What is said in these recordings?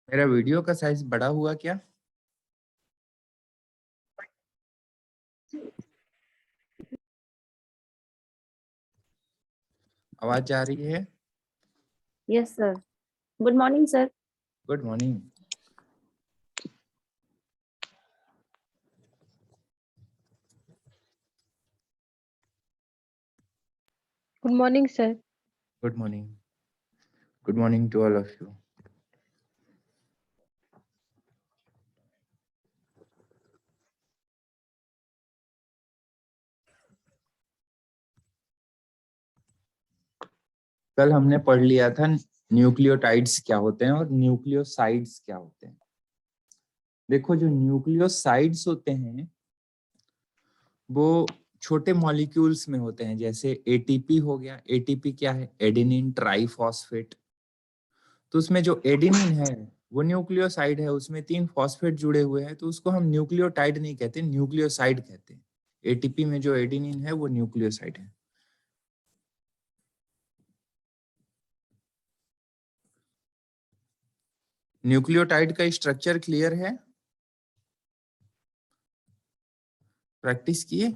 मेरा वीडियो का साइज बड़ा हुआ क्या? आवाज जा रही है? Yes sir. Good morning sir. Good morning. Good morning sir. Good morning. Good morning to all of you. कल हमने पढ़ लिया था न्यूक्लियोटाइड्स क्या होते हैं और न्यूक्लियोसाइड्स क्या होते हैं। देखो, जो न्यूक्लियोसाइड्स होते हैं वो छोटे मॉलिक्यूल्स में होते हैं, जैसे एटीपी हो गया। एटीपी क्या है? Adenine triphosphate. तो उसमें जो एडेनिन है वो न्यूक्लियोसाइड है, उसमें 3 फॉस्फेट जुड़े हुए हैं, तो उसको हम न्यूक्लियोटाइड नहीं कहते, न्यूक्लियोसाइड कहते हैं। एटीपी में जो एडेनिन है वो न्यूक्लियोसाइड है। न्यूक्लियोटाइड का स्ट्रक्चर क्लियर है? प्रैक्टिस किए?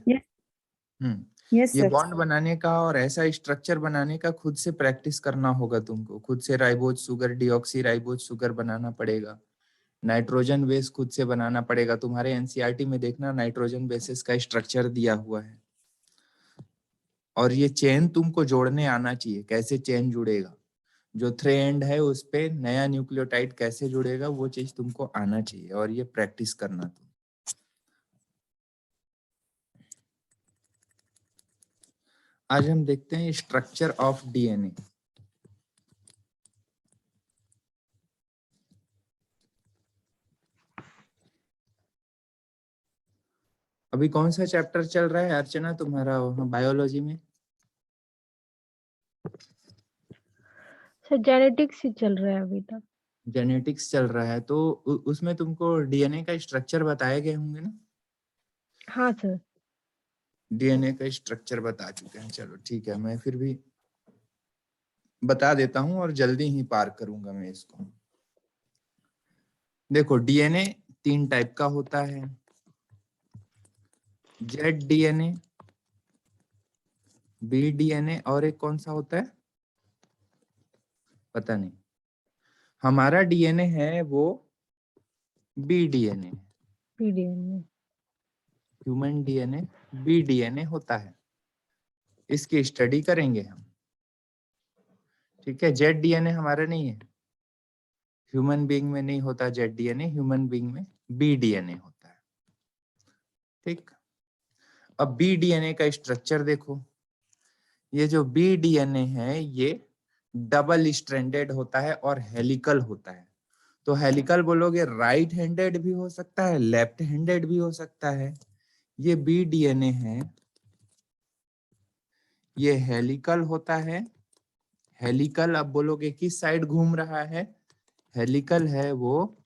यस ये सर। बॉन्ड बनाने का और ऐसा स्ट्रक्चर बनाने का खुद से प्रैक्टिस करना होगा तुमको। खुद से ribose sugar, deoxy ribose sugar बनाना पड़ेगा। नाइट्रोजन बेस खुद से बनाना पड़ेगा। तुम्हारे एनसीईआरटी में देखना, नाइट्रोजन बेसिस का स्ट्रक्चर दिया हुआ है। और ये चेन तुमको जोड़ने आना चाहिए। कैसे चेन जुड़ेगा, जो थ्री एंड है उस पे नया न्यूक्लियोटाइड कैसे जुड़ेगा, वो चीज तुमको आना चाहिए और ये प्रैक्टिस करना तुम। आज हम देखते हैं स्ट्रक्चर ऑफ डीएनए। अभी कौन सा चैप्टर चल रहा है अर्चना तुम्हारा बायोलॉजी में? सर जेनेटिक्स ही चल रहा है अभी तक। जेनेटिक्स चल रहा है, तो उसमें तुमको डीएनए का स्ट्रक्चर बताए गए होंगे ना? हाँ सर। डीएनए का स्ट्रक्चर बता चुके हैं। चलो ठीक है, मैं फिर भी बता देता हूं और जल्दी ही पार करूंगा मैं इसको। देखो, डीएनए 3 टाइप का होता है। जेड डीएनए, बी डीएनए और एक कौन सा होता है पता नहीं। हमारा डीएनए है वो बी डीएनए। पीडीएन। ह्यूमन डीएनए बी डीएनए होता है। इसकी स्टडी करेंगे हम, ठीक है। जेड डीएनए हमारा नहीं है, ह्यूमन बीइंग में नहीं होता जेड डीएनए, ह्यूमन बीइंग में बी डीएनए होता है, ठीक। अब बी डीएनए का स्ट्रक्चर देखो। ये जो बी डीएनए है ये डबल स्ट्रैंडेड होता है और हेलिकल होता है। तो हेलिकल बोलोगे, राइट हैंडेड भी हो सकता है, लेफ्ट हैंडेड भी हो सकता है। ये बी डीएनए है, ये हेलिकल होता है। हेलिकल अब बोलोगे किस साइड घूम रहा है? हेलिकल है वो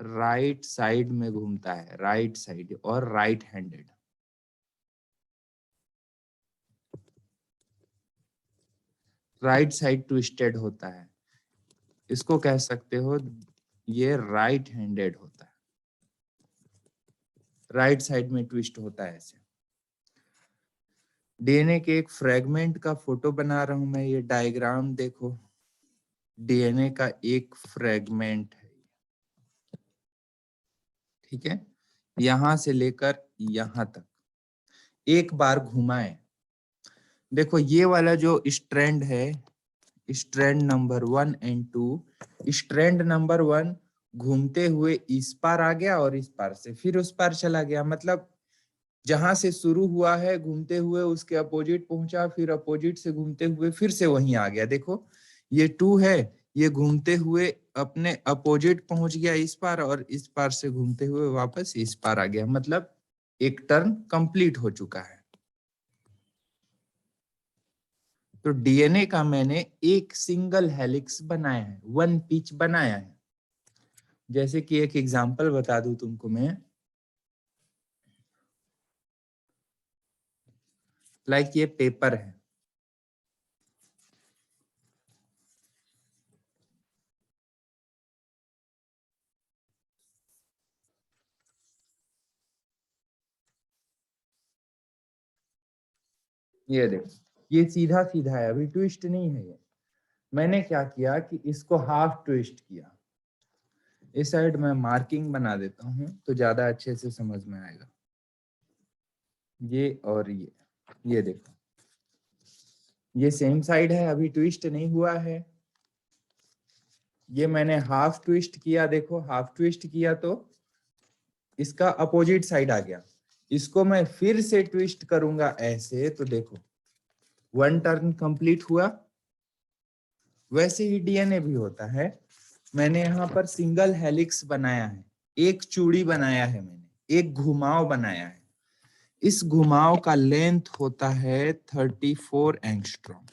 राइट साइड में घूमता है, राइट साइड और right handed. Right side twisted होता है, इसको कह सकते हो ये राइट हैंडेड होता है, राइट साइड में ट्विस्ट होता है ऐसे। डीएनए के एक फ्रेगमेंट का फोटो बना रहा हूं मैं, ये डायग्राम देखो। डीएनए का एक फ्रेगमेंट है, ठीक है। यहां से लेकर यहां तक एक बार घुमाएं। देखो ये वाला जो स्ट्रैंड है, strand number 1 and 2, strand number 1 घूमते हुए इस पार आ गया और इस पार से फिर उस पार चला गया, मतलब जहां से शुरू हुआ है घूमते हुए उसके अपोजिट पहुंचा, फिर अपोजिट से घूमते हुए फिर से वहीं आ गया। देखो ये 2 है, ये घूमते हुए अपने अपोजिट पहुंच गया इस पार और इस पार से घूमते हुए वापस इस पार आ गया, मतलब एक टर्न कंप्लीट हो चुका है। तो डीएनए का मैंने एक सिंगल हेलिक्स बनाया है, 1 पिच बनाया है। जैसे कि एक एग्जांपल बता दूं तुमको मैं, लाइक ये पेपर है, ये देखो ये सीधा सीधा है, अभी ट्विस्ट नहीं है ये। मैंने क्या किया कि इसको हाफ ट्विस्ट किया। इस साइड मैं मार्किंग बना देता हूं तो ज्यादा अच्छे से समझ में आएगा। ये और ये देखो ये सेम साइड है, अभी ट्विस्ट नहीं हुआ है। ये मैंने हाफ ट्विस्ट किया, देखो हाफ ट्विस्ट किया तो इसका अपोजिट साइड आ गया। इसको मैं फिर से ट्विस्ट करूंगा ऐसे तो देखो 1 टर्न कंप्लीट हुआ। वैसे ही डीएनए भी होता है। मैंने यहाँ पर सिंगल हेलिक्स बनाया है, एक चूड़ी बनाया है, मैंने एक घुमाव बनाया है। इस घुमाव का लेंथ होता है 34 एंगस्ट्रॉम।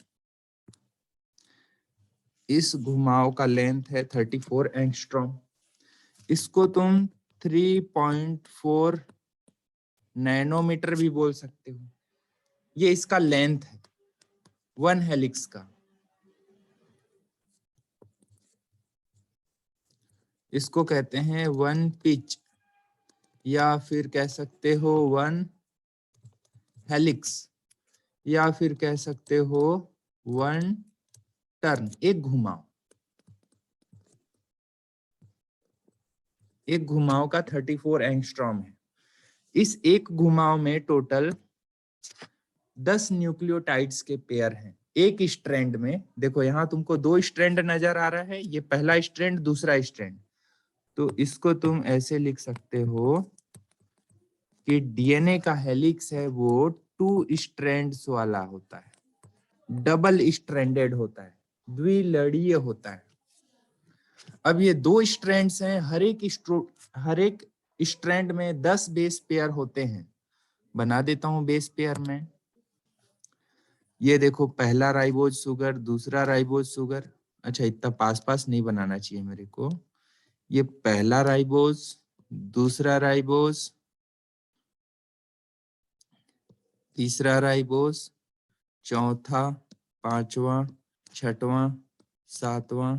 इस घुमाव का लेंथ है 34 एंगस्ट्रॉम। इसको तुम 3.4 नैनोमीटर भी बोल सकते हो। ये इसका लेंथ है 1 हेलिक्स का। इसको कहते हैं 1 पिच या फिर कह सकते हो 1 हेलिक्स या फिर कह सकते हो 1 टर्न, एक घुमाव। एक घुमाव का 34 एंगस्ट्रॉम है। इस एक घुमाव में टोटल 10 न्यूक्लियोटाइड्स के पेयर हैं एक स्ट्रैंड में। देखो यहाँ तुमको 2 स्ट्रैंड नजर आ रहा है, ये पहला स्ट्रैंड दूसरा स्ट्रैंड। तो इसको तुम ऐसे लिख सकते हो कि डीएनए का हेलिक्स है वो 2 स्ट्रैंड्स वाला होता है, डबल स्ट्रैंडेड होता है, द्विलड़ीय होता है। अब ये 2 स्ट्रैंड्स हैं, हर एक स्ट्रैंड में 10 बेस पेयर होते हैं। बना देता हूं बेस पेयर में। ये देखो पहला राइबोज सुगर, दूसरा राइबोज सुगर। अच्छा इतना पास पास नहीं बनाना चाहिए मेरे को। ये पहला राइबोज, दूसरा राइबोज, तीसरा राइबोज, चौथा, पांचवा, छठवां, सातवां,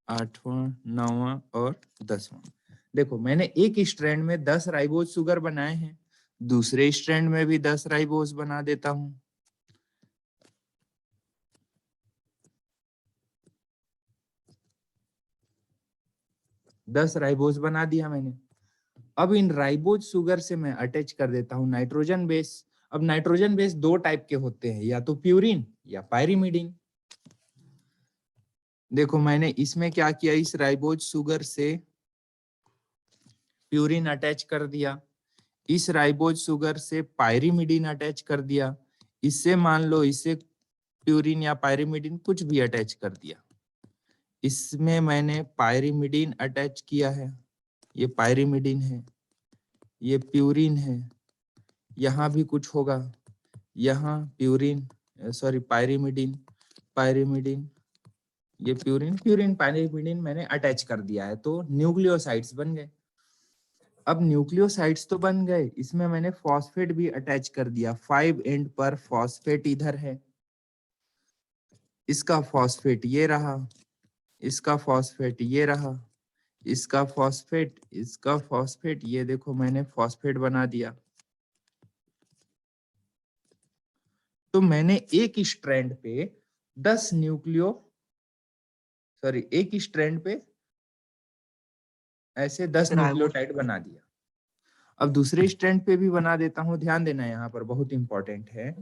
आठवां, नौवां और 10वां। देखो मैंने एक स्ट्रैंड में 10 राइबोज सुगर बनाए हैं, दूसरे स्ट्रैंड में भी 10 राइबोज बना देता हूं। दस राइबोज बना दिया मैंने। अब इन राइबोज सुगर से मैं अटैच कर देता हूं नाइट्रोजन बेस। अब नाइट्रोजन बेस 2 टाइप के होते हैं, या तो प्यूरिन या पायरिमिडिन। देखो मैंने इसमें क्या किया, इस राइबोज सुगर से प्यूरिन अटैच कर दिया, इस राइबोज सुगर से पायरिमिडिन अटैच कर दिया, इससे मान लो इसे प्यूरिन या पायरिमिडिन कुछ भी अटैच कर दिया। इसमें मैंने पायरिमिडिन अटैच किया है, ये पायरिमिडिन है, ये प्यूरिन है, यहाँ भी कुछ होगा, यहाँ प्यूरिन सॉरी पायरिमिडिन, पायरिमिडिन, ये प्यूरिन, प्यूरिन पायरिमिडिन मैंने अटैच कर दिया है, तो न्यूक्लियोसाइड्स बन गए। अब न्यूक्लियोसाइड्स तो बन गए, इसमें मैंने फॉस्फेट भी अटैच कर दिया। 5 एंड पर फॉस्फेट इधर है, इसका फॉस्फेट ये रहा, इसका फॉस्फेट ये रहा, इसका फॉस्फेट, इसका फॉस्फेट, ये देखो मैंने फॉस्फेट बना दिया। तो मैंने एक स्ट्रैंड पे 10 एक स्ट्रैंड पे ऐसे 10 न्यूक्लियोटाइड बना दिया। अब दूसरे स्ट्रैंड पे भी बना देता हूं, ध्यान देना यहाँ पर बहुत इंपॉर्टेंट है।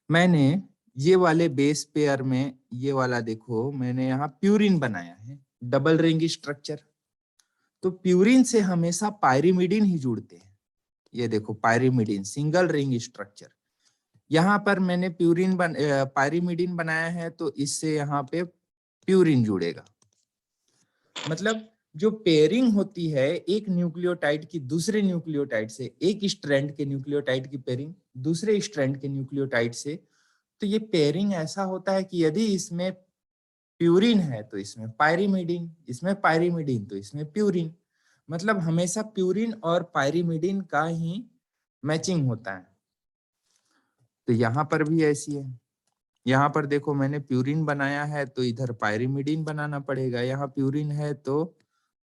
मैंने ये वाले बेस पेयर में ये वाला देखो मैंने यहाँ प्यूरिन बनाया है, डबल रिंग स्ट्रक्चर। तो प्यूरिन से हमेशा पायरिमिडिन ही जुड़ते हैं। ये देखो पायरिमिडिन सिंगल रिंग स्ट्रक्चर। यहाँ पर मैंने पायरिमिडिन बनाया है तो इससे यहाँ पे प्यूरिन जुड़ेगा। मतलब जो पेयरिंग होती है एक न्यूक्लियोटाइड की दूसरे न्यूक्लियोटाइड से, एक स्ट्रैंड के न्यूक्लियोटाइड की पेयरिंग दूसरे स्ट्रैंड के न्यूक्लियोटाइड से, तो ये पेयरिंग ऐसा होता है कि यदि इसमें प्यूरिन है तो इसमें पायरिमिडिन, इसमें पायरिमिडिन तो इसमें प्यूरिन। मतलब हमेशा प्यूरिन और पायरिमिडिन का ही मैचिंग होता है। तो यहाँ पर भी ऐसी है। यहाँ पर देखो मैंने प्यूरिन बनाया है तो इधर पायरिमिडिन बनाना पड़ेगा। यहाँ प्यूरिन है तो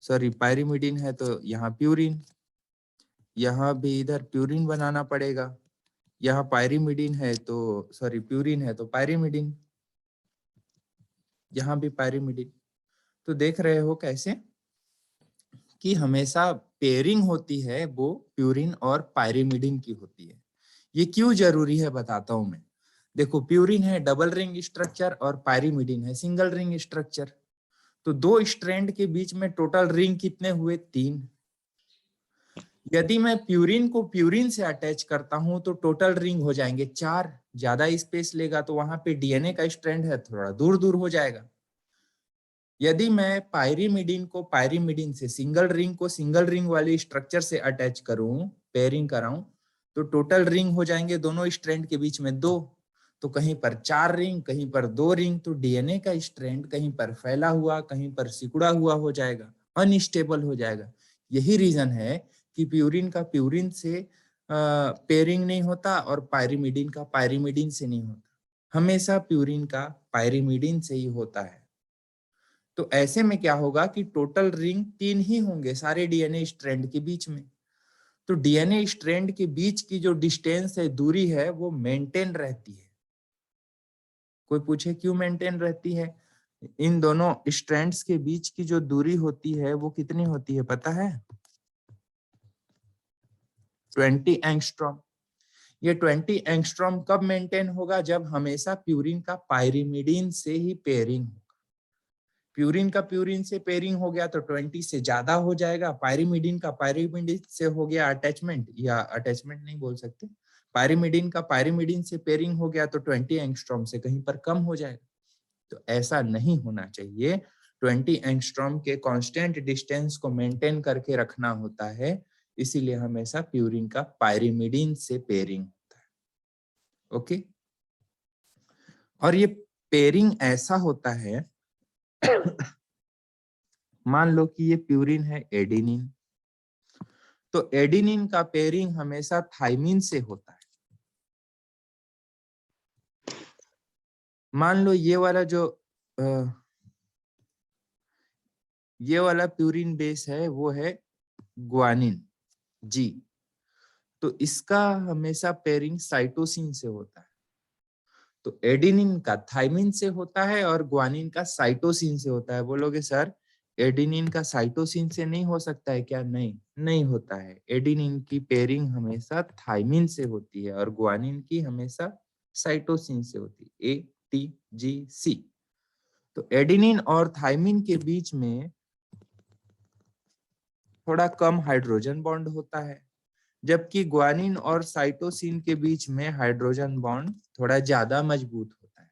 सॉरी पायरिमिडिन है तो यहाँ प्यूरिन, यहाँ भी इधर प्यूरिन बनाना पड़ेगा। यहाँ पायरिमिडिन है तो सॉरी प्यूरिन है तो पायरिमिडिन, यहाँ भी पायरिमिडिन। तो देख रहे हो कैसे कि हमेशा पेयरिंग होती है वो प्यूरिन और पायरिमिडिन की होती है। ये क्यों जरूरी है बताता हूं मैं। देखो प्यूरिन है डबल रिंग स्ट्रक्चर और पायरिमिडिन है सिंगल रिंग स्ट्रक्चर। तो दो स्ट्रैंड के बीच में टोटल रिंग कितने हुए? 3। यदि मैं प्यूरिन को प्यूरिन से अटैच करता हूं तो टोटल रिंग हो जाएंगे 4। ज्यादा स्पेस लेगा तो वहां पे डीएनए का स्ट्रैंड है थोड़ा दूर दूर हो जाएगा। यदि मैं पायरिमिडिन को पायरिमिडिन से सिंगल रिंग को सिंगल रिंग वाले स्ट्रक्चर से अटैच करूं, पेयरिंग कराऊं, तो टोटल रिंग हो जाएंगे दोनों स्ट्रैंड के बीच में 2। तो कहीं पर 4 रिंग, कहीं पर 2 रिंग। तो डीएनए का स्ट्रैंड कहीं पर फैला हुआ, कहीं पर सिकुड़ा हुआ हो जाएगा, अनस्टेबल हो जाएगा। यही रीजन है कि प्यूरिन का प्यूरिन से पेयरिंग नहीं होता और पायरिमिडिन का पायरिमिडिन से नहीं होता। हमेशा प्यूरिन का पायरिमिडिन से ही होता है। तो ऐसे में क्या होगा कि टोटल रिंग 3 ही होंगे सारे डीएनए स्ट्रैंड के बीच में। तो डीएनए स्ट्रैंड के बीच की जो डिस्टेंस है, दूरी है, वो मेंटेन रहती है। कोई पूछे क्यों मेंटेन रहती है? इन दोनों स्ट्रैंड्स के बीच की जो दूरी होती है वो कितनी होती है पता है? 20 एंगस्ट्रॉम। ये 20 एंगस्ट्रॉम कब मेंटेन होगा? जब हमेशा प्यूरिन का पायरिमिडिन से ही पेयरिंग हो। प्यूरिन का प्यूरिन से पेयरिंग हो गया तो 20 से ज्यादा हो जाएगा। पायरिमिडिन का पायरिमिडिन से हो गया अटैचमेंट, या अटैचमेंट नहीं बोल सकते, पायरिमिडिन का पायरिमिडिन से पेयरिंग हो गया तो 20 एंगस्ट्रॉम से कहीं पर कम हो जाएगा। तो ऐसा नहीं होना चाहिए। 20 एंगस्ट्रॉम के कांस्टेंट डिस्टेंस को मेंटेन करके रखना होता है। इसीलिए हमेशा प्यूरिन का पायरिमिडिन से पेयरिंग होता है। ओके। और ये पेयरिंग ऐसा होता है मान लो कि ये प्यूरिन है एडेनिन, तो एडेनिन का पेयरिंग हमेशा थाइमिन से होता है। मान लो ये वाला जो ये वाला प्यूरिन बेस है वो है ग्वानिन जी, तो इसका हमेशा पेयरिंग साइटोसिन से होता है। तो एडेनिन का थाइमिन से होता है और ग्वानिन का साइटोसिन से होता है। बोलोगे सर एडेनिन का साइटोसिन से नहीं हो सकता है क्या? नहीं, नहीं होता है। एडेनिन की पेयरिंग हमेशा थाइमिन से होती है और ग्वानिन की हमेशा साइटोसिन से होती है, ATGC। तो एडेनिन और थाइमिन के बीच में थोड़ा कम हाइड्रोजन बॉन्ड होता है, जबकि ग्वानिन और साइटोसिन के बीच में हाइड्रोजन बॉन्ड थोड़ा ज्यादा मजबूत होता है।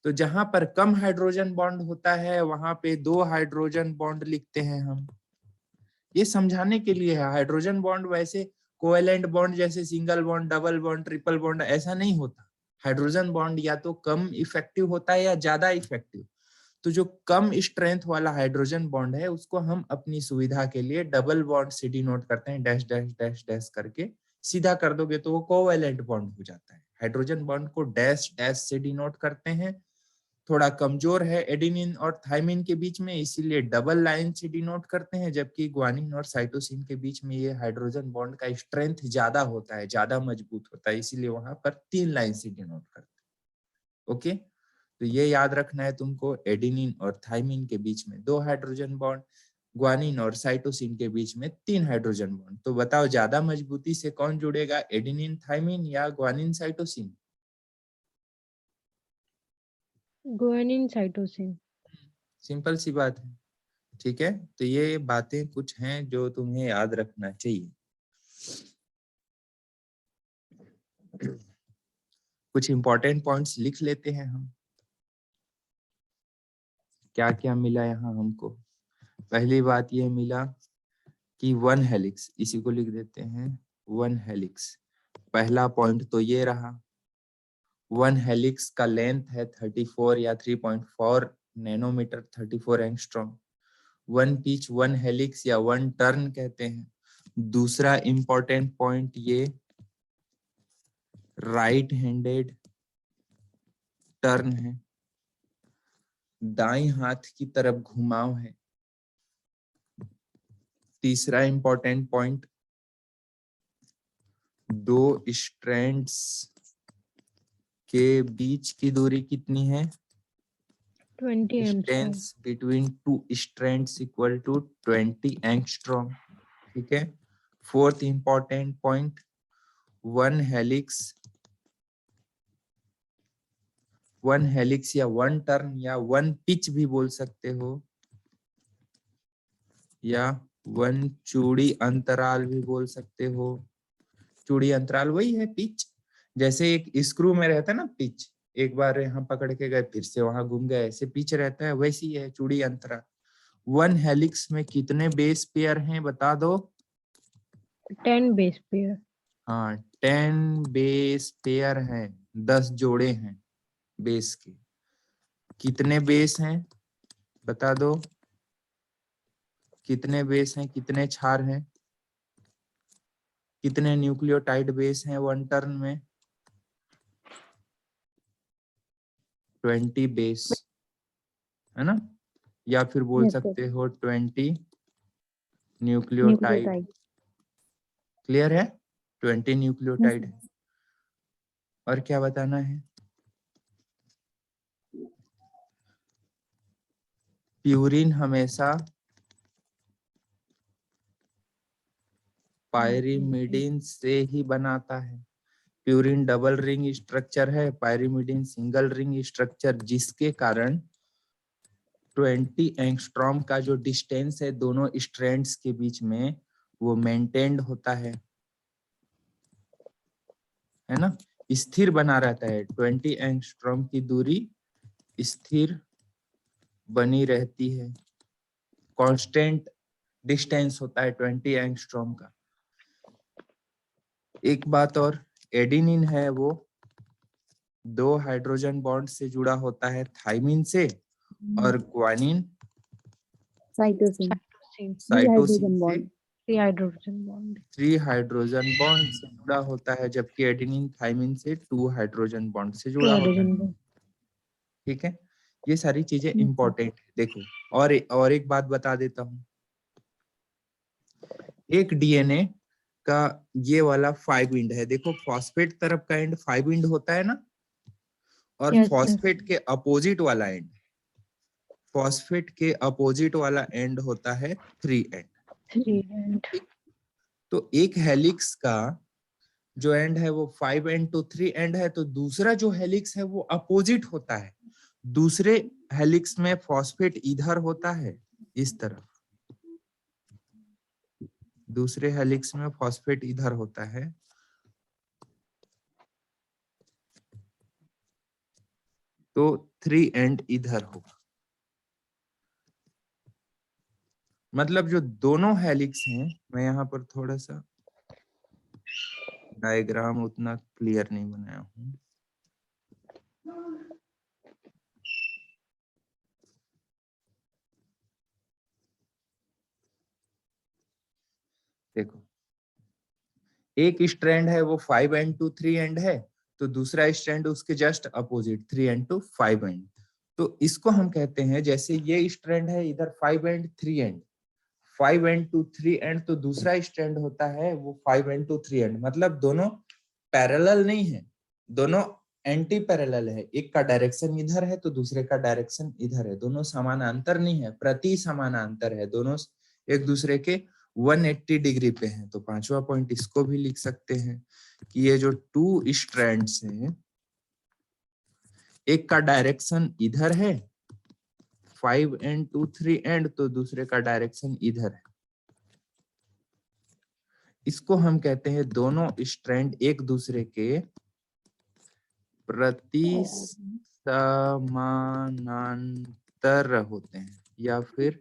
तो जहां पर कम हाइड्रोजन बॉन्ड होता है वहां पे 2 हाइड्रोजन बॉन्ड लिखते हैं हम। ये समझाने के लिए है। हाइड्रोजन बॉन्ड वैसे कोवेलेंट बॉन्ड जैसे single bond, double bond, triple bond ऐसा नहीं होता। हाइड्रोजन बॉन्ड या तो कम इफेक्टिव होता है या ज्यादा इफेक्टिव। तो जो कम स्ट्रेंथ वाला हाइड्रोजन बॉन्ड है उसको हम अपनी सुविधा के लिए डबल बॉन्ड से डिनोट करते हैं, डैश डैश डैश डैश करके। सीधा कर दोगे तो वो कोवेलेंट बॉन्ड हो जाता है। हाइड्रोजन बॉन्ड को डैश डैश से डिनोट करते हैं। थोड़ा कमजोर है एडेनिन और थाइमिन के बीच में, इसीलिए डबल लाइन से डिनोट करते हैं, जबकि ग्वानिन और साइटोसिन के बीच में ये हाइड्रोजन बॉन्ड का स्ट्रेंथ ज्यादा होता है, ज्यादा मजबूत होता है, इसीलिए वहां पर 3 लाइन से डिनोट करते हैं। ओके, तो ये याद रखना है तुमको। एडेनिन और थाइमिन के बीच में 2 हाइड्रोजन बॉन्ड, ग्वानिन और साइटोसिन के बीच में 3 हाइड्रोजन बॉन्ड। तो बताओ ज्यादा मजबूती से कौन जुड़ेगा, एडेनिन थाइमिन या guanine cytosine? Guanine cytosine. Simple सी बात है। ठीक है, तो ये बातें कुछ हैं जो तुम्हें याद रखना चाहिए। कुछ इंपॉर्टेंट पॉइंट्स लिख लेते हैं हम, क्या क्या मिला यहाँ हमको। पहली बात ये मिला कि वन हेलिक्स, इसी को लिख देते हैं वन हेलिक्स। पहला पॉइंट तो ये रहा, वन हेलिक्स का लेंथ है 34 या 3.4 nanometre, 34 angstrom. One pitch, one helix या वन टर्न कहते हैं। दूसरा इंपॉर्टेंट पॉइंट ये राइट हैंडेड टर्न है, दाएं हाथ की तरफ घुमाव है। तीसरा इंपॉर्टेंट पॉइंट, दो स्ट्रैंड्स के बीच की दूरी कितनी है? 20 angstrom. Distance between two strands equal to 20 angstrom. ठीक है। Fourth important point, one helix या वन टर्न या वन पिच भी बोल सकते हो, या वन चूड़ी अंतराल भी बोल सकते हो। चूड़ी अंतराल वही है पिच, जैसे एक स्क्रू में रहता है ना पिच, एक बार यहाँ पकड़ के गए फिर से वहां घूम गए, ऐसे पिच रहता है, वैसी है चूड़ी अंतराल। वन हेलिक्स में कितने बेस पेयर हैं बता दो? 10 बेस पेयर। हाँ, 10 बेस पेयर हैं, 10 जोड़े हैं बेस के। कितने बेस हैं बता दो? कितने बेस हैं, कितने क्षार हैं, कितने न्यूक्लियोटाइड बेस हैं वन टर्न में? 20 बेस, है ना? या फिर बोल Yes, sir. सकते हो 20 न्यूक्लियोटाइड। Nucleotide. क्लियर है? 20 Yes, न्यूक्लियोटाइड sir. है। और क्या बताना है? प्यूरिन हमेशा पायरिमिडीन से ही बनाता है। प्यूरिन डबल रिंग स्ट्रक्चर है, पायरिमिडीन सिंगल रिंग स्ट्रक्चर, जिसके कारण 20 एंगस्ट्रॉम का जो डिस्टेंस है दोनों स्ट्रैंड्स के बीच में वो मेंटेन्ड होता है ना? स्थिर बना रहता है। 20 एंगस्ट्रॉम की दूरी स्थिर बनी रहती है, कांस्टेंट डिस्टेंस होता है 20 एंगस्ट्रॉम का। एक बात और, एडेनिन है वो 2 हाइड्रोजन बॉन्ड से जुड़ा होता है थाइमिन से, और ग्वानिन साइटोसिन साइटोसिन से Three hydrogen bond. 3 hydrogen bond से जुड़ा होता है, जबकि एडेनिन थाइमिन से 2 हाइड्रोजन बॉन्ड से जुड़ा Two होता है। hydrogen bond. ठीक है, ये सारी चीजें इंपॉर्टेंट है। देखो, और एक बात बता देता हूँ, एक डीएनए का ये वाला 5 एंड है, देखो फॉस्फेट तरफ का एंड 5 एंड होता है ना, और Yes, फॉस्फेट के अपोजिट वाला एंड, फॉस्फेट के अपोजिट वाला एंड होता है 3 एंड। 3 and तो एक हेलिक्स का जो एंड है वो 5 एंड टू 3 एंड है, तो दूसरा जो हेलिक्स है वो अपोजिट होता है। दूसरे हेलिक्स में फॉस्फेट इधर होता है इस तरफ, दूसरे हेलिक्स में फॉस्फेट इधर होता है, तो 3 एंड इधर होगा। मतलब जो दोनों हेलिक्स हैं, मैं यहाँ पर थोड़ा सा डायग्राम उतना क्लियर नहीं बनाया हूँ, देखो एक स्ट्रैंड है वो 5 एंड टू 3 एंड है, तो दूसरा स्ट्रैंड उसके just opposite 3 end to 5 end. तो इसको हम कहते हैं, जैसे ये स्ट्रैंड है इधर 5 end 3 end, 5 end to 3 end, तो दूसरा स्ट्रैंड होता है वो 5 एंड टू 3 एंड। मतलब दोनों पैरेलल नहीं है, दोनों एंटी पैरेलल है। एक का डायरेक्शन इधर है तो दूसरे का डायरेक्शन इधर है, दोनों समानांतर नहीं है, प्रति समानांतर है, दोनों एक दूसरे के 180 डिग्री पे हैं। तो पांचवा पॉइंट इसको भी लिख सकते हैं कि ये जो 2 स्ट्रैंड्स हैं, एक का डायरेक्शन इधर है 5 एंड 2 3 एंड, तो दूसरे का डायरेक्शन इधर है। इसको हम कहते हैं दोनों स्ट्रैंड एक दूसरे के प्रति समानांतर होते हैं या फिर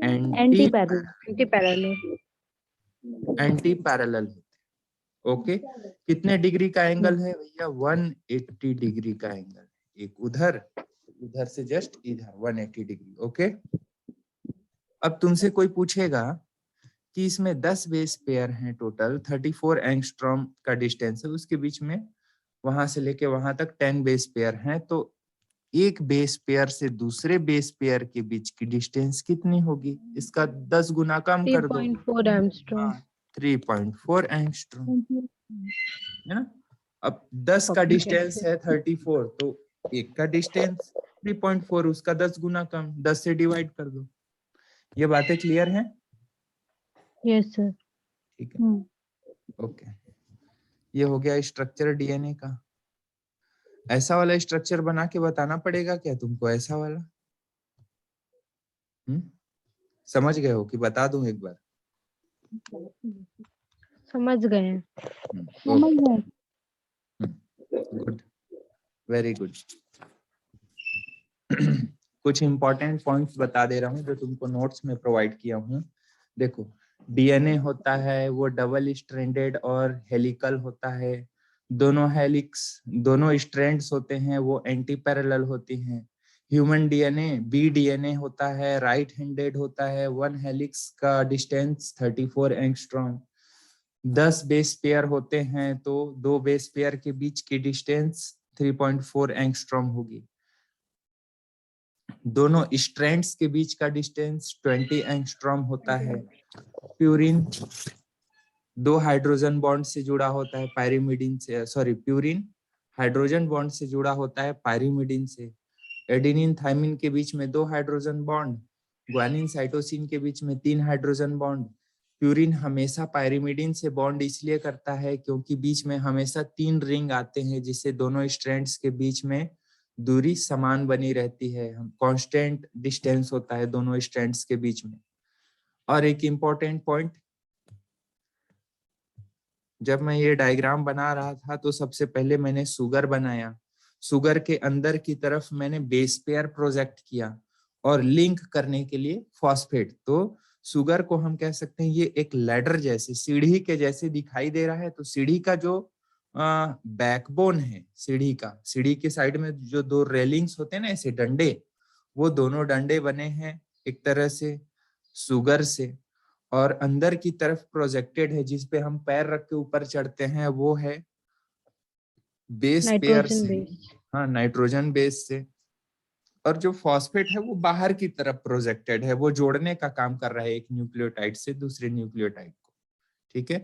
anti parallel. Anti parallel. Anti parallel होते हैं। ओके, कितने डिग्री का एंगल है भैया? 180 डिग्री का एंगल। एक उधर से जस्ट इधर 180 डिग्री। ओके, अब तुमसे कोई पूछेगा कि इसमें 10 बेस पेयर हैं, टोटल 34 एंगस्ट्रॉम का डिस्टेंस है, उसके बीच में वहां से लेके वहां तक 10 बेस पेयर हैं, तो एक बेस पेयर से दूसरे बेस पेयर के बीच की डिस्टेंस कितनी होगी? इसका 10 गुना कम कर दो। 3.4 एंगस्ट्रॉम। 3.4 एंगस्ट्रॉम है ना। अब 10 का डिस्टेंस है 34, तो एक का डिस्टेंस 3.4, उसका 10 गुना कम, 10 से डिवाइड कर दो। ये बातें क्लियर हैं? Yes sir. ठीक है, ओके। ये हो गया स्ट्रक्चर डीएनए का। ऐसा वाला स्ट्रक्चर बना के बताना पड़ेगा क्या तुमको? ऐसा वाला समझ गए हो कि बता दूं एक बार? समझ गए हैं। Good, very good. कुछ इंपॉर्टेंट पॉइंट्स बता दे रहा हूँ जो तुमको नोट्स में प्रोवाइड किया हूँ। देखो, डीएनए होता है वो डबल स्ट्रैंडेड और हेलिकल होता है। दोनों हेलिक्स, दोनों स्ट्रैंड्स होते हैं वो एंटी पैरेलल होती हैं। ह्यूमन डीएनए बी डीएनए होता है, राइट हैंडेड होता है। वन हेलिक्स का डिस्टेंस 34 एंगस्ट्रॉम। 10 बेस पेयर होते हैं तो दो बेस पेयर के बीच की डिस्टेंस 3.4 एंगस्ट्रॉम होगी। दोनों स्ट्रैंड्स के बीच का डिस्टेंस 20 एंगस्ट्रॉम होता है। प्यूरिन 2 हाइड्रोजन बॉन्ड से जुड़ा होता है पायरिमिडिन से, सॉरी, प्यूरिन हाइड्रोजन बॉन्ड से जुड़ा होता है पायरिमिडिन से। एडेनिन थायमिन के बीच में 2 हाइड्रोजन बॉन्ड, ग्वानिन साइटोसिन के बीच में 3 हाइड्रोजन बॉन्ड। प्यूरिन हमेशा पायरिमिडिन से बॉन्ड इसलिए करता है क्योंकि बीच में हमेशा 3 रिंग आते हैं, जिससे दोनों स्ट्रैंड्स के बीच में दूरी समान बनी रहती है। कांस्टेंट डिस्टेंस होता है दोनों स्ट्रैंड्स के बीच में। और एक इंपॉर्टेंट पॉइंट, जब मैं ये डायग्राम बना रहा था तो सबसे पहले मैंने सुगर बनाया। सुगर के अंदर की तरफ मैंने बेस पेयर प्रोजेक्ट किया और लिंक करने के लिए फॉस्फेट। तो सुगर को हम कह सकते हैं ये एक लैडर जैसे, सीढ़ी के जैसे दिखाई दे रहा है। तो सीढ़ी का जो बैकबोन है, सीढ़ी के साइड में जो 2 रेलिंग्स होते हैं ना, ऐसे डंडे, वो दोनों डंडे बने हैं एक तरह से सुगर से। और अंदर की तरफ प्रोजेक्टेड है, जिस पे हम पैर रख के ऊपर चढ़ते हैं, वो है बेस पेयर नाइट्रोजन से। बेस। हाँ, नाइट्रोजन बेस से। और जो फॉस्फेट है वो बाहर की तरफ प्रोजेक्टेड है, वो जोड़ने का काम कर रहा है एक न्यूक्लियोटाइड से दूसरे न्यूक्लियोटाइड को। ठीक है,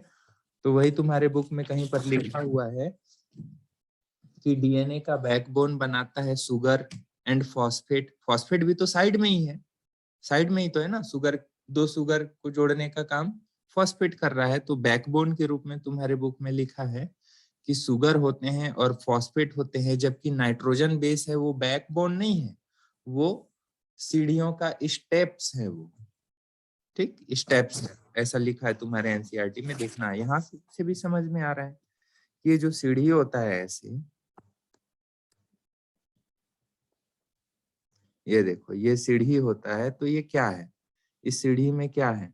तो वही तुम्हारे बुक में कहीं पर लिखा हुआ है कि डीएनए का बैकबोन बनाता है सुगर एंड फॉस्फेट। फॉस्फेट भी तो साइड में ही है, साइड में ही तो है ना। सुगर, 2 सुगर को जोड़ने का काम फॉस्फेट कर रहा है। तो बैकबोन के रूप में तुम्हारे बुक में लिखा है कि सुगर होते हैं और फॉस्फेट होते हैं, जबकि नाइट्रोजन बेस है वो बैकबोन नहीं है, वो सीढ़ियों का स्टेप्स है वो। ठीक, स्टेप्स है, ऐसा लिखा है तुम्हारे एनसीईआरटी में, देखना है। यहाँ से भी समझ में आ रहा है कि ये जो सीढ़ी होता है ऐसे, ये देखो ये सीढ़ी होता है, तो ये क्या है? इस सीढ़ी में क्या है?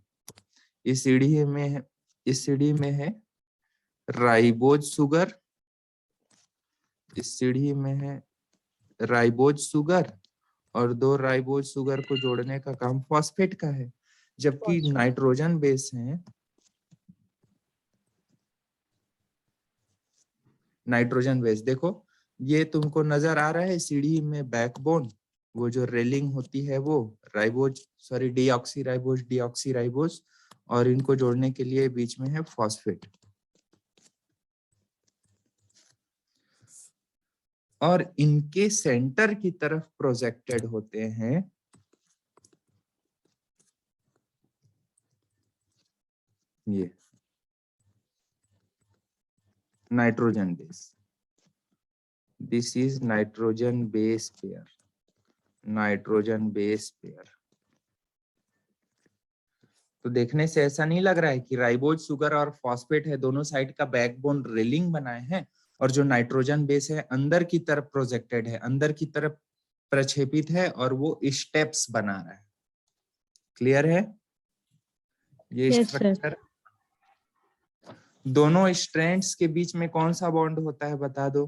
इस सीढ़ी में है, इस सीढ़ी में है राइबोज सुगर, इस सीढ़ी में है राइबोज सुगर, और 2 राइबोज सुगर को जोड़ने का काम फॉस्फेट का है। जबकि नाइट्रोजन बेस है, नाइट्रोजन बेस देखो, ये तुमको नजर आ रहा है सीढ़ी में बैकबोन, वो जो रेलिंग होती है वो राइबोज, सॉरी, डीऑक्सी राइबोज, और इनको जोड़ने के लिए बीच में है फॉस्फेट। और इनके सेंटर की तरफ प्रोजेक्टेड होते हैं ये nitrogen base. This is nitrogen base pair. Nitrogen base pair. तो देखने से ऐसा नहीं लग रहा है कि राइबोज शुगर और फॉस्फेट है, दोनों साइड का बैकबोन रेलिंग बनाए हैं, और जो नाइट्रोजन बेस है अंदर की तरफ प्रोजेक्टेड है, अंदर की तरफ प्रक्षेपित है, और वो स्टेप्स बना रहा है। क्लियर है ये Yes, sir. स्ट्रक्चर? दोनों स्ट्रैंड्स के बीच में कौन सा बॉन्ड होता है बता दो?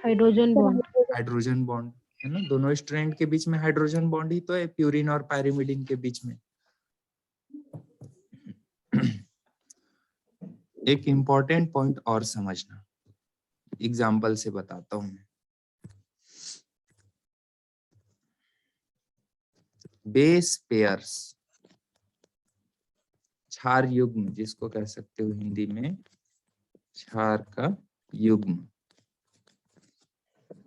Hydrogen bond. हाइड्रोजन बॉन्ड है ना, दोनों स्ट्रैंड के बीच में हाइड्रोजन बॉन्ड ही तो है, प्यूरिन और पायरिमिडिन के बीच में। एक इंपॉर्टेंट पॉइंट और समझना, एग्जाम्पल से बताता हूं मैं। बेस पेयर्स, क्षार युग्म जिसको कह सकते हो हिंदी में, क्षार का युग्म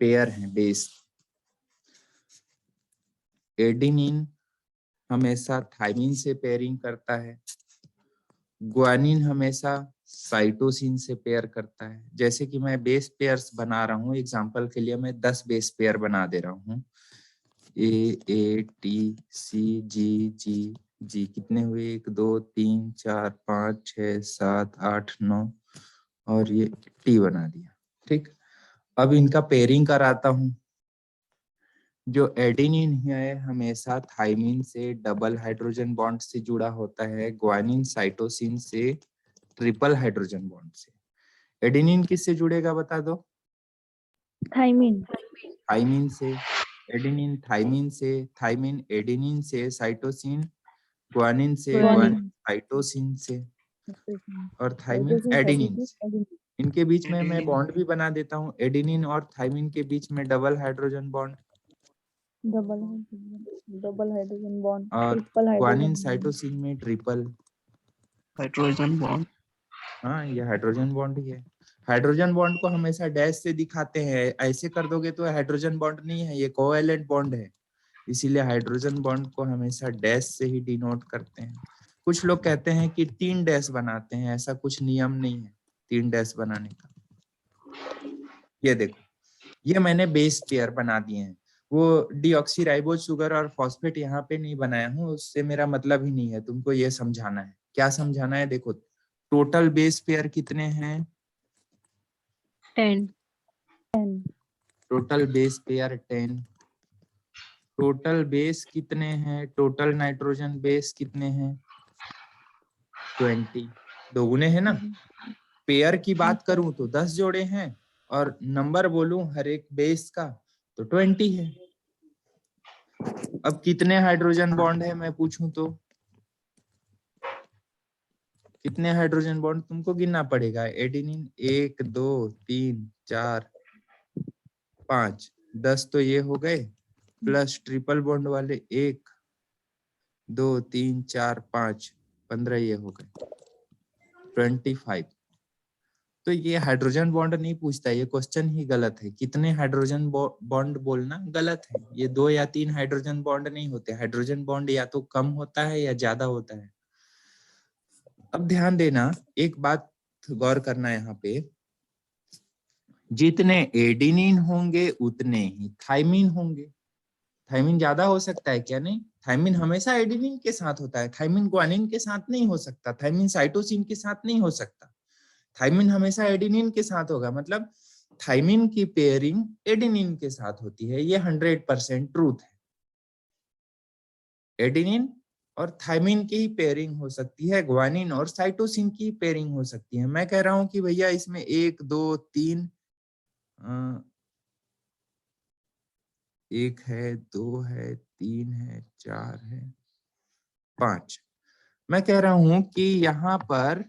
पेयर है बेस। एडेनिन हमेशा थाइमिन से पेयरिंग करता है, ग्वानिन हमेशा साइटोसिन से पेयर करता है। जैसे कि मैं बेस पेयर्स बना रहा हूँ, एग्जांपल के लिए मैं 10 बेस पेयर बना दे रहा हूँ। ए टी सी जी जी जी, कितने हुए? 1 2 3 4 5 6 7 8 9, और ये टी बना दिया। ठीक, अब इनका पेयरिंग कराता हूँ। जो एडेनिन है हमेशा थाइमिन से डबल हाइड्रोजन बॉन्ड से जुड़ा होता है, ग्वानिन साइटोसिन से ट्रिपल हाइड्रोजन बॉन्ड से। एडेनिन किससे जुड़ेगा बता दो? Thymine. थाइमिन से। एडेनिन थाइमिन से, थाइमिन एडेनिन से, साइटोसिन ग्वानिन से, Guanine. ग्वानिन साइटोसिन से, और थाइमिन एडेनिन से। इनके बीच में मैं बॉन्ड भी बना देता हूँ, एडेनिन और थाइमिन के बीच में double hydrogen bond, Double hydrogen bond. और Triple guanine hydrogen bond. Cytosine में ट्रिपल। Hydrogen bond. हाँ, ये हाइड्रोजन बॉन्ड ही है। हाइड्रोजन बॉन्ड को हमेशा डैश से दिखाते हैं, ऐसे कर दोगे तो हाइड्रोजन बॉन्ड नहीं है, ये कोवैलेंट बॉन्ड है, इसीलिए हाइड्रोजन बॉन्ड को हमेशा डैश से ही डिनोट करते हैं। कुछ लोग कहते हैं कि 3 डैश बनाते हैं, ऐसा कुछ नियम नहीं है 3 डैश बनाने का। ये देखो, ये मैंने बेस पेयर बना दिए हैं, वो डीऑक्सीराइबोज शुगर और फॉस्फेट यहाँ पे नहीं बनाया हूँ, उससे मेरा मतलब ही नहीं है। तुमको ये समझाना है। क्या समझाना है? देखो, टोटल बेस पेयर कितने हैं? 10. Total base pair 10। Total base कितने हैं? टोटल नाइट्रोजन बेस कितने हैं? 20। दोगुने हैं ना। पेयर की बात करूं तो 10 जोड़े हैं, और नंबर बोलूं हर एक बेस का तो 20 है। अब कितने हाइड्रोजन बॉन्ड है मैं पूछूं तो कितने हाइड्रोजन बॉन्ड तुमको गिनना पड़ेगा। एडेनिन 1 2 3 4 5, 10 तो ये हो गए, प्लस ट्रिपल बॉन्ड वाले 1 2 3 4 5, 15 ये हो गए, 25। तो ये हाइड्रोजन बॉन्ड नहीं पूछता, ये क्वेश्चन ही गलत है। कितने हाइड्रोजन बॉन्ड बोलना गलत है। ये 2 या 3 हाइड्रोजन बॉन्ड नहीं होते, हाइड्रोजन बॉन्ड या तो कम होता है या ज्यादा होता है। अब ध्यान देना, एक बात गौर करना यहाँ पे, जितने एडेनिन होंगे उतने ही थाइमिन होंगे। थाइमिन ज्यादा हो सकता है क्या? नहीं, थाइमिन हमेशा एडेनिन के साथ होता है, थाइमिन ग्वानिन के साथ नहीं हो सकता, थाइमिन साइटोसिन के साथ नहीं हो सकता, थाइमिन हमेशा एडेनिन के साथ होगा। मतलब थाइमिन की पेयरिंग एडेनिन के साथ होती है, ये 100% ट्रूथ है। एडेनिन और थाइमिन की ही पेयरिंग हो सकती है, ग्वानिन और साइटोसिन की पेयरिंग हो सकती है। मैं कह रहा हूं कि भैया इसमें 1 2 3, 1 है, 2 है, 3 है, 4 है, 5। मैं कह रहा हूं कि यहाँ पर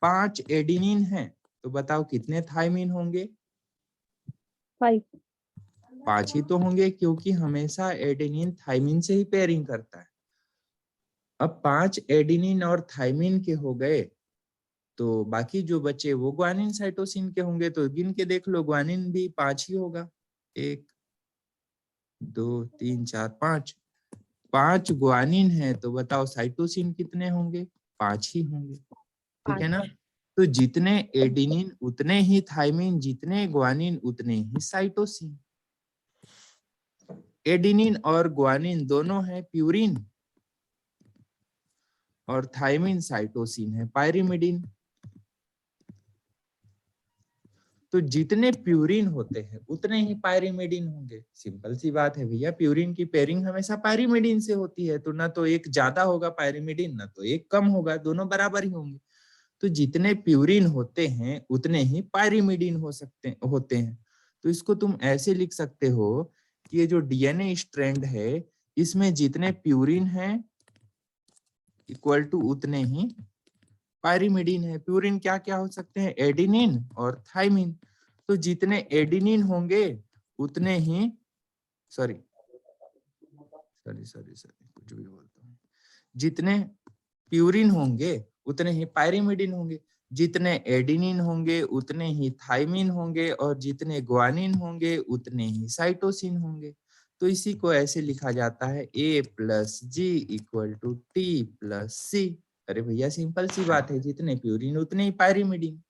5 एडेनिन है, तो बताओ कितने थाइमिन होंगे? 5. 5 ही तो होंगे, क्योंकि हमेशा एडेनिन थाइमिन से ही पेयरिंग करता है। अब 5 एडेनिन और थाइमिन के हो गए, तो बाकी जो बचे वो ग्वानिन साइटोसिन के होंगे। तो गिन के देख लो, ग्वानिन भी 5 ही होगा, 1 2 3 4 5। 5 ग्वानिन है, तो बताओ साइटोसिन कितने होंगे? 5 ही होंगे, ठीक है ना। तो जितने एडेनिन उतने ही थाइमिन, जितने ग्वानिन उतने ही साइटोसिन। एडिनिन और ग्वानिन दोनों है प्यूरिन, और थायमिन साइटोसिन है पायरिमिडिन। तो जितने प्यूरिन होते हैं उतने ही पायरिमिडिन होंगे। सिंपल सी बात है भैया, प्यूरिन की पेयरिंग हमेशा पायरिमिडिन से होती है, तो ना तो एक ज्यादा होगा पायरिमिडिन, ना तो एक कम होगा, दोनों बराबर ही होंगे। तो जितने प्यूरिन होते हैं उतने ही पायरिमिडिन होते हैं। तो इसको तुम ऐसे लिख सकते हो कि ये जो डीएनए स्ट्रैंड है इसमें जितने प्यूरिन हैं इक्वल टू उतने ही पायरिमिडिन है। प्यूरिन क्या क्या हो सकते हैं? एडिनिन और थायमिन। तो जितने एडिनिन होंगे उतने ही सॉरी कुछ भी बोलता हूँ, जितने प्यूरिन होंगे उतने ही पायरिमिडिन होंगे, जितने एडिनिन होंगे उतने ही थायमिन होंगे, और जितने ग्वानिन होंगे उतने ही साइटोसिन होंगे। तो इसी को ऐसे लिखा जाता है A+G=T+C। अरे भैया सिंपल सी बात है, जितने प्यूरिन उतने ही पायरिमिडिन।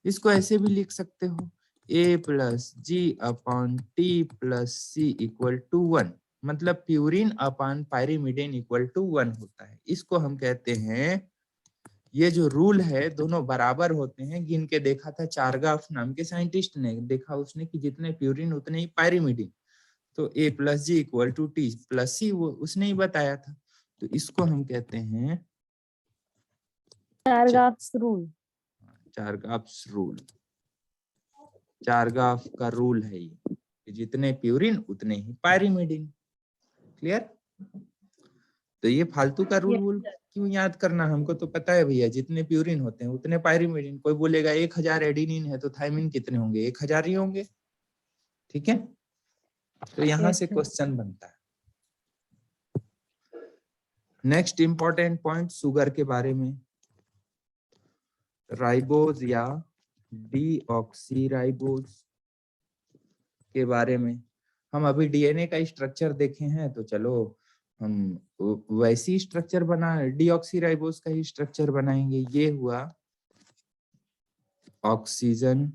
इसको ऐसे भी लिख सकते हो A+G/T+C=1, मतलब purine upon pyrimidine equal to 1 होता है। इसको हम कहते हैं, ये जो रूल है दोनों बराबर होते हैं। गिन के देखा था चारगाफ नाम के साइंटिस्ट ने, देखा उसने कि जितने प्यूरिन उतने ही पायरिमिडिन, तो A+G=T+C वो उसने ही बताया था। तो इसको हम कहते हैं चारगाफ्स रूल। चारगाफ्स रूल। चारगाफ का रूल है ये, जितने प्यूरिन उतने ही पायरिमिडिन। क्लियर? तो ये फालतू का रूल वूल क्यों याद करना, हमको तो पता है भैया, जितने प्यूरिन होते हैं उतने पायरिमिडिन। कोई बोलेगा 1000 एडिनिन है तो थायमिन कितने होंगे? 1000 ही होंगे। ठीक है, तो यहां से क्वेश्चन बनता है। नेक्स्ट इंपॉर्टेंट पॉइंट शुगर के बारे में, राइबोज या डीऑक्सीराइबोज के बारे में। हम अभी डीएनए का स्ट्रक्चर देखे हैं, तो चलो हम वैसी स्ट्रक्चर बना डीऑक्सीराइबोज का ही स्ट्रक्चर बनाएंगे। ये हुआ ऑक्सीजन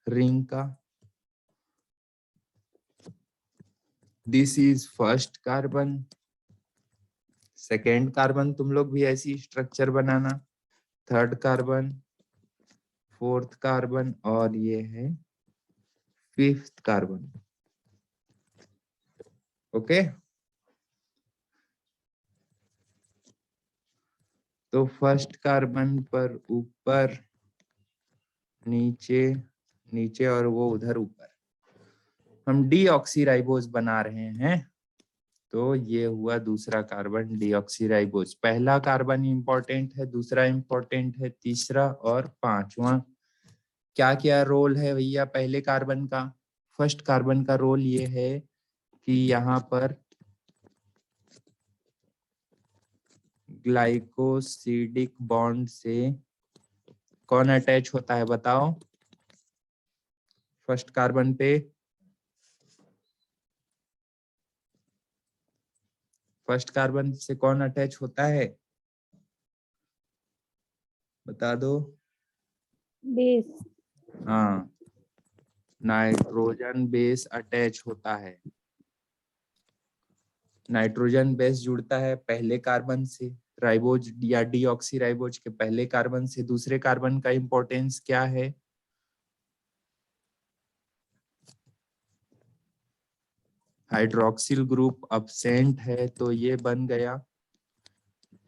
रिंग का, this is first carbon, second carbon तुम लोग भी ऐसी स्ट्रक्चर बनाना, थर्ड कार्बन, फोर्थ कार्बन, और ये है फिफ्थ कार्बन। ओके, तो फर्स्ट कार्बन पर ऊपर नीचे, नीचे और वो उधर ऊपर हम डीऑक्सीराइबोज बना रहे हैं। तो ये हुआ दूसरा कार्बन डीऑक्सीराइबोज। पहला कार्बन इंपॉर्टेंट है, दूसरा इंपॉर्टेंट है, तीसरा और पांचवा। क्या क्या रोल है भैया पहले कार्बन का? फर्स्ट कार्बन का रोल ये है कि यहाँ पर ग्लाइकोसिडिक बॉन्ड से कौन अटैच होता है बताओ? फर्स्ट कार्बन पे फर्स्ट कार्बन से कौन अटैच होता है? बता दो। बेस। हाँ, नाइट्रोजन बेस अटैच होता है। नाइट्रोजन बेस जुड़ता है पहले कार्बन से, राइबोज या डीऑक्सीराइबोज के पहले कार्बन से। दूसरे कार्बन का इंपॉर्टेंस क्या है? हाइड्रोक्सिल ग्रुप अब्सेंट है, तो ये बन गया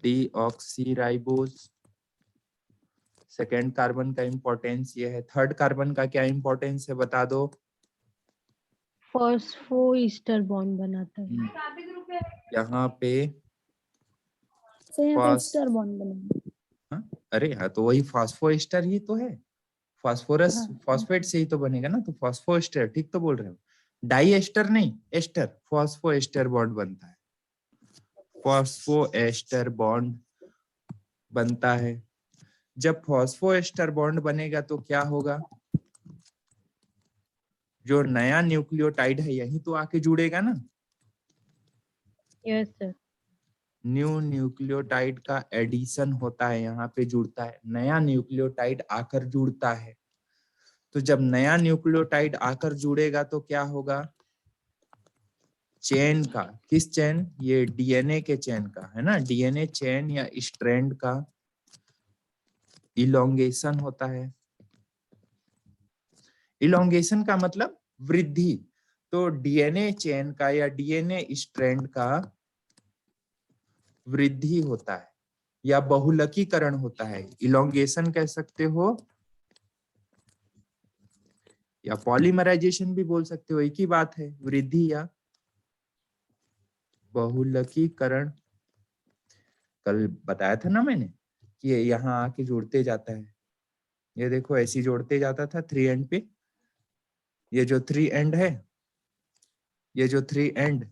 डीऑक्सीराइबोज। सेकेंड कार्बन का इंपॉर्टेंस ये है। थर्ड कार्बन का क्या इंपॉर्टेंस है बता दो? फॉस्फोईस्टर बॉन्ड बनाता है। यहाँ पे ईस्टर बॉन्ड बनेगा। हाँ? अरे हाँ, तो वही फास्फोएस्टर ही तो है। फास्फोरस हाँ। फॉस्फेट से ही तो बनेगा ना, तो फास्फोएस्टर, ठीक तो बोल रहे हो। डाई एस्टर नहीं, एस्टर, फास्फोएस्टर बॉन्ड बनता है। फास्फोएस्टर बॉन्ड बनता है। जब फास्फोएस्टर बॉन्ड बनेगा तो क्या होगा? जो नया न्यूक्लियोटाइड है यही तो आके जुड़ेगा ना। Yes sir. न्यू न्यूक्लियोटाइड का एडिशन होता है, यहाँ पे जुड़ता है, नया न्यूक्लियोटाइड आकर जुड़ता है। तो जब नया न्यूक्लियोटाइड आकर जुड़ेगा तो क्या होगा? चेन का, किस चेन, ये डीएनए के चेन का है ना, डीएनए चेन या स्ट्रैंड का इलोंगेशन होता है। इलोंगेशन का मतलब वृद्धि, तो डीएनए चेन का या डीएनए स्ट्रैंड का वृद्धि होता है या बहुलकीकरण होता है। इलोंगेशन कह सकते हो या पॉलीमराइजेशन भी बोल सकते हो, एक ही बात है, वृद्धि या बहुलकीकरण। कल बताया था ना मैंने कि ये यहाँ आके जुड़ते जाता है, ये देखो ऐसे जोड़ते जाता था 3 एंड पे, ये जो 3 एंड है, ये जो 3 एंड,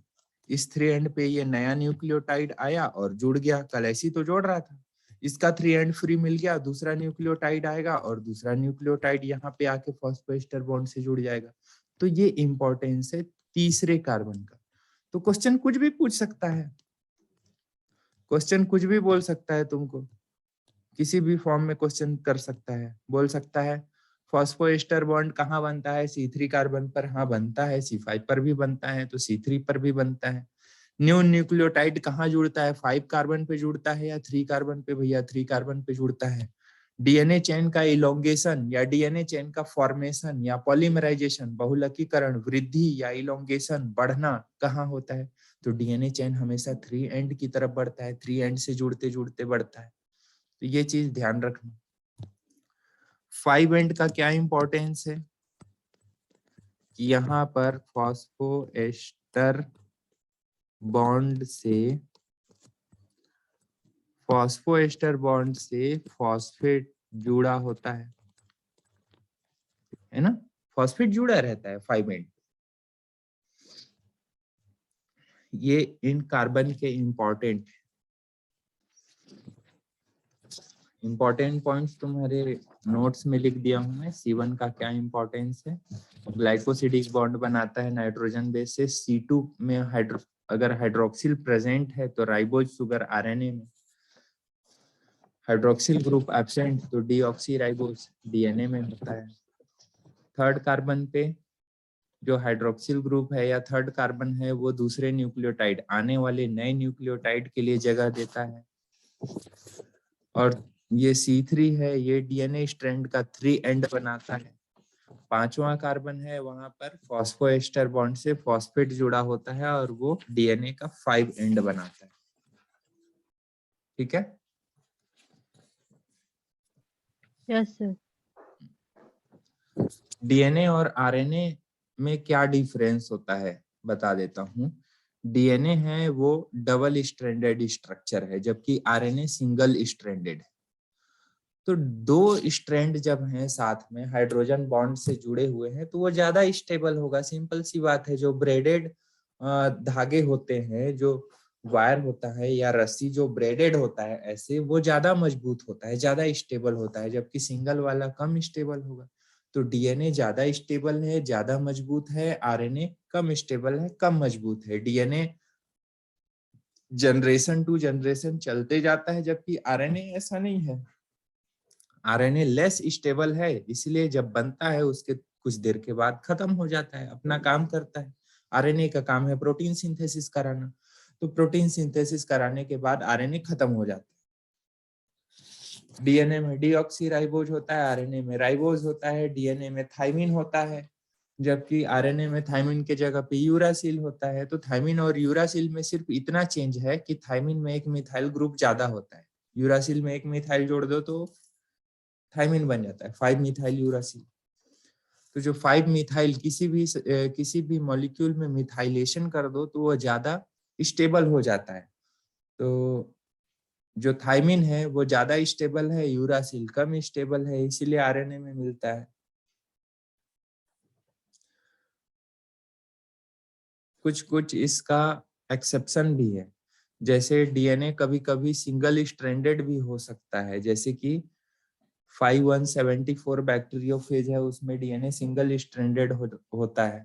इस 3 एंड पे ये नया न्यूक्लियोटाइड आया और जुड़ गया। कल ऐसी तो जोड़ रहा था, इसका 3 एंड फ्री मिल गया, दूसरा न्यूक्लियोटाइड आएगा और दूसरा न्यूक्लियोटाइड यहाँ पे आके फॉस्फोएस्टर बॉन्ड से जुड़ जाएगा। तो ये इंपॉर्टेंस है तीसरे कार्बन का। तो क्वेश्चन कुछ भी पूछ सकता है, क्वेश्चन कुछ भी बोल सकता है, तुमको किसी भी फॉर्म में क्वेश्चन कर सकता है, बोल सकता है फॉस्फोएस्टर बॉन्ड कहाँ बनता है, C3 कार्बन पर, हाँ बनता है, C5 पर भी बनता है, तो C3 पर भी बनता है। न्यू न्यूक्लियोटाइड कहाँ जुड़ता है, 5 कार्बन पे जुड़ता है या 3 कार्बन पे, भैया 3 कार्बन पे जुड़ता है। डीएनए चेन का इलोंगेशन या डीएनए चेन का फॉर्मेशन या पॉलीमराइजेशन, बहुलकीकरण, वृद्धि या इलोंगेशन, बढ़ना कहाँ होता है, तो डीएनए चेन हमेशा 3 एंड की तरफ बढ़ता है, 3 एंड से जुड़ते जुड़ते बढ़ता है। तो ये चीज ध्यान रखना। 5 एंड का क्या इंपॉर्टेंस है कि यहाँ पर फॉस्फोएस्टर बॉन्ड से फॉस्फेट जुड़ा होता है ना, फॉस्फेट जुड़ा रहता है 5 एंड। ये इन कार्बन के इंपॉर्टेंट पॉइंट्स तुम्हारे नोट्स में लिख दिया हूं मैं। C1 का क्या इंपॉर्टेंस है, ग्लाइकोसिडिक बॉन्ड बनाता है नाइट्रोजन बेस से। C2 में अगर हाइड्रोक्सिल प्रेजेंट है तो राइबोज शुगर आरएनए में, हाइड्रोक्सिल ग्रुप एब्सेंट तो डीऑक्सी राइबोज डीएनए में होता है। थर्ड कार्बन पे जो हाइड्रोक्सिल ग्रुप है या थर्ड कार्बन है वो दूसरे न्यूक्लियोटाइड, आने वाले नए न्यूक्लियोटाइड के लिए जगह देता है। और ये C3 है, ये डीएनए स्ट्रैंड का 3 एंड बनाता है। 5वां कार्बन है, वहां पर फॉस्फोएस्टर बॉन्ड से फॉस्फेट जुड़ा होता है और वो डीएनए का 5 एंड बनाता है। ठीक है, यस सर। डीएनए और आरएनए में क्या डिफरेंस होता है बता देता हूँ। डीएनए है वो डबल स्ट्रैंडेड स्ट्रक्चर है, जबकि आरएनए सिंगल स्ट्रैंडेड है। तो 2 स्ट्रैंड जब हैं साथ में हाइड्रोजन बॉन्ड से जुड़े हुए हैं तो वो ज्यादा स्टेबल होगा। सिंपल सी बात है, जो ब्रेडेड धागे होते हैं, जो वायर होता है या रस्सी जो ब्रेडेड होता है ऐसे, वो ज्यादा मजबूत होता है, ज्यादा स्टेबल होता है, जबकि सिंगल वाला कम स्टेबल होगा। तो डीएनए ज्यादा स्टेबल है, ज्यादा मजबूत है, आरएनए कम स्टेबल है, कम मजबूत है। डीएनए जनरेशन टू जनरेशन चलते जाता है, जबकि आरएनए ऐसा नहीं है। आरएनए लेस स्टेबल है, इसलिए जब बनता है उसके कुछ देर के बाद खत्म हो जाता है, अपना काम करता है। आरएनए का काम है प्रोटीन सिंथेसिस कराना, तो प्रोटीन सिंथेसिस कराने के बाद आरएनए खत्म हो जाता है। डीएनए में डीऑक्सीराइबोज होता है, आरएनए में राइबोज होता है, डीएनए में थाइमिन होता है, जबकि आरएनए में थाइमिन के जगह पे यूरासिल होता है। तो थाइमिन और यूरासिल में सिर्फ इतना चेंज है कि थाइमिन में एक मिथाइल ग्रुप ज्यादा होता है, यूरासिल में एक मिथाइल जोड़ दो तो थाइमिन बन जाता है 5 मिथाइल यूरासिल। तो जो 5 मिथाइल किसी भी मॉलिक्यूल में मिथाइलेशन कर दो तो वो ज्यादा स्टेबल हो जाता है। तो जो थाइमिन है वो ज्यादा स्टेबल है, यूरासिल कम स्टेबल है, इसीलिए आरएनए में मिलता है। कुछ इसका एक्सेप्शन भी है, जैसे डीएनए कभी कभी सिंगल स्ट्रैंडेड भी हो सकता है, जैसे कि 5174 बैक्टीरियोफेज है, उसमें डीएनए सिंगल स्ट्रैंडेड होता है।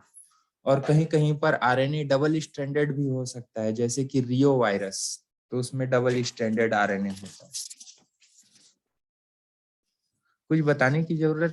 और कहीं कहीं पर आरएनए डबल स्ट्रैंडेड भी हो सकता है, जैसे कि रियो वायरस, तो उसमें डबल स्ट्रैंडेड आरएनए होता है। कुछ बताने की जरूरत है?